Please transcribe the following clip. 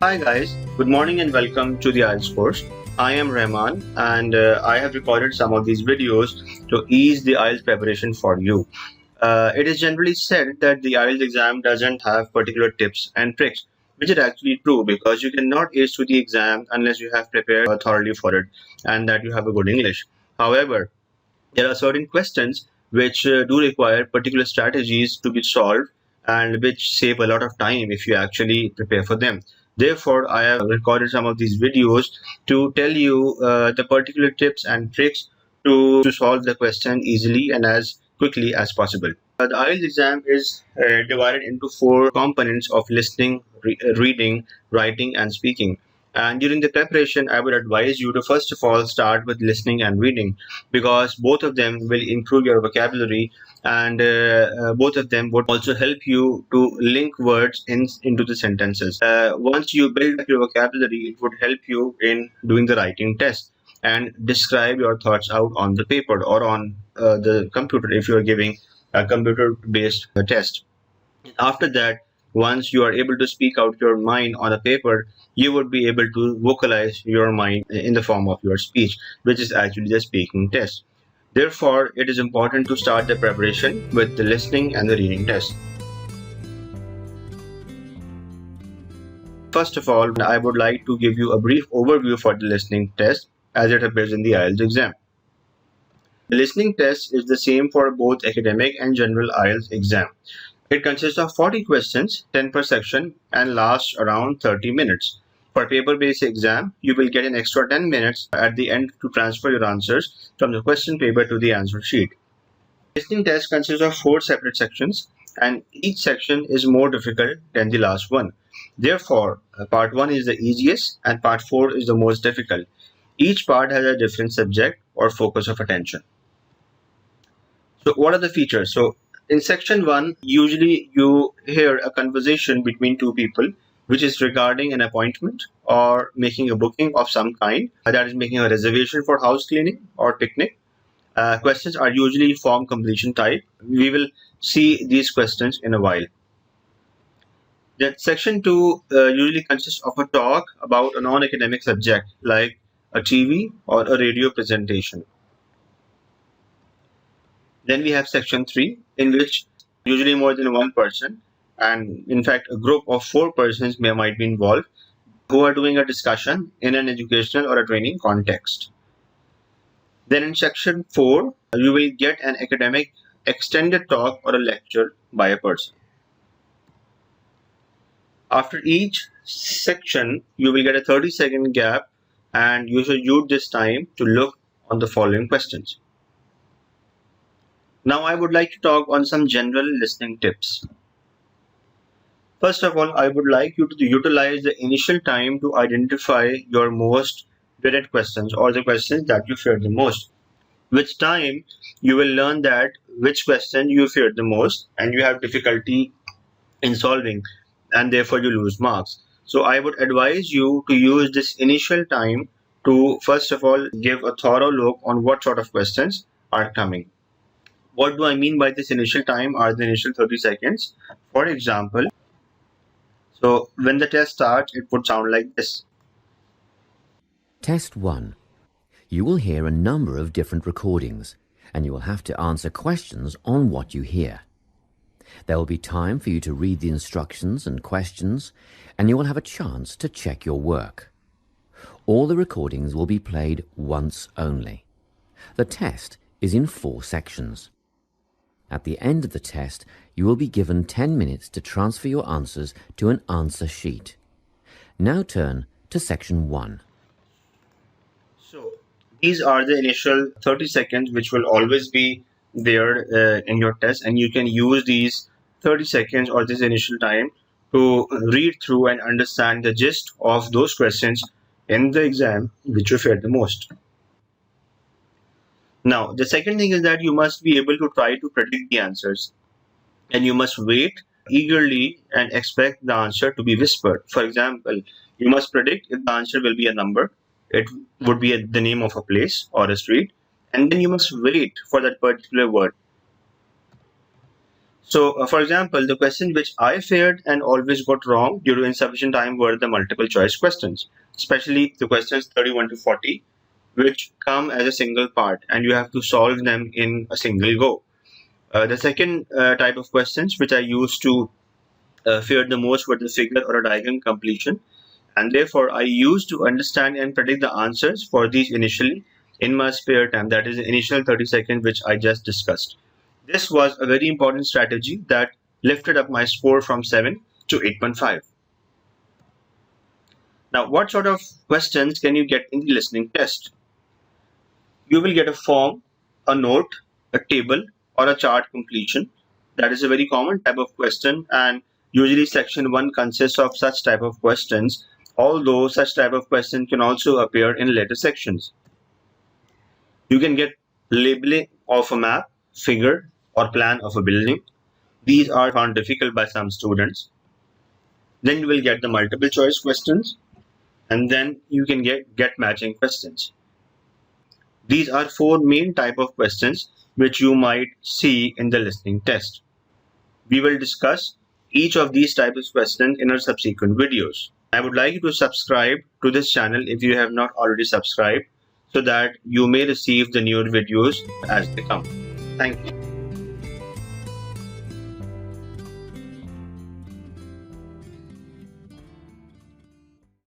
Hi guys, good morning and welcome to the IELTS course. I am Rahman and I have recorded some of these videos to ease the IELTS preparation for you. It is generally said that the IELTS exam doesn't have particular tips and tricks, which is actually true because you cannot ace through the exam unless you have prepared thoroughly for it and that you have a good English. However, there are certain questions which do require particular strategies to be solved and which save a lot of time if you actually prepare for them. Therefore, I have recorded some of these videos to tell you the particular tips and tricks to solve the question easily and as quickly as possible. The IELTS exam is divided into four components of listening, reading, writing, and speaking. And during the preparation, I would advise you to first of all start with listening and reading because both of them will improve your vocabulary and both of them would also help you to link words into the sentences. Once you build up your vocabulary, it would help you in doing the writing test and describe your thoughts out on the paper or on the computer if you are giving a computer based test. After that, once you are able to speak out your mind on a paper, you would be able to vocalize your mind in the form of your speech, which is actually the speaking test. Therefore, it is important to start the preparation with the listening and the reading test. First of all, I would like to give you a brief overview for the listening test as it appears in the IELTS exam. The listening test is the same for both academic and general IELTS exam. It consists of 40 questions, 10 per section, and lasts around 30 minutes. For paper-based exam, you will get an extra 10 minutes at the end to transfer your answers from the question paper to the answer sheet. The listening test consists of 4 separate sections, and each section is more difficult than the last one. Therefore, part 1 is the easiest and part 4 is the most difficult. Each part has a different subject or focus of attention. So what are the features? So in section 1, usually you hear a conversation between two people which is regarding an appointment or making a booking of some kind, that is making a reservation for house cleaning or picnic. Questions are usually form completion type. We will see these questions in a while. Then section 2 usually consists of a talk about a non-academic subject like a TV or a radio presentation. Then we have section 3, in which usually more than one person, and in fact a group of 4 persons might be involved, who are doing a discussion in an educational or a training context. Then in section 4, you will get an academic extended talk or a lecture by a person. After each section, you will get a 30-second gap and you should use this time to look on the following questions. Now I would like to talk on some general listening tips. First of all, I would like you to utilize the initial time to identify your most dreaded questions or the questions that you fear the most. With time, you will learn that which question you fear the most and you have difficulty in solving and therefore you lose marks. So I would advise you to use this initial time to first of all give a thorough look on what sort of questions are coming. What do I mean by this initial time are the initial 30 seconds. For example, so when the test starts, it would sound like this. Test 1. You will hear a number of different recordings, and you will have to answer questions on what you hear. There will be time for you to read the instructions and questions, and you will have a chance to check your work. All the recordings will be played once only. The test is in 4 sections. At the end of the test, you will be given 10 minutes to transfer your answers to an answer sheet. Now turn to section 1. So these are the initial 30 seconds which will always be there in your test, and you can use these 30 seconds or this initial time to read through and understand the gist of those questions in the exam which you fear the most. Now, the second thing is that you must be able to try to predict the answers and you must wait eagerly and expect the answer to be whispered. For example, you must predict if the answer will be a number, it would be the name of a place or a street, and then you must wait for that particular word. So, for example, the question which I feared and always got wrong due to insufficient time were the multiple choice questions, especially the questions 31 to 40, which come as a single part and you have to solve them in a single go. The second type of questions which I used to fear the most were the figure or a diagram completion, and therefore I used to understand and predict the answers for these initially in my spare time, that is the initial 30 seconds which I just discussed. This was a very important strategy that lifted up my score from 7 to 8.5. Now, what sort of questions can you get in the listening test? You will get a form, a note, a table, or a chart completion. That is a very common type of question, and usually section 1 consists of such type of questions, although such type of question can also appear in later sections. You can get labeling of a map, figure, or plan of a building. These are found difficult by some students. Then you will get the multiple choice questions, and then you can get matching questions. These are four main type of questions which you might see in the listening test. We will discuss each of these types of questions in our subsequent videos. I would like you to subscribe to this channel if you have not already subscribed so that you may receive the new videos as they come. Thank you.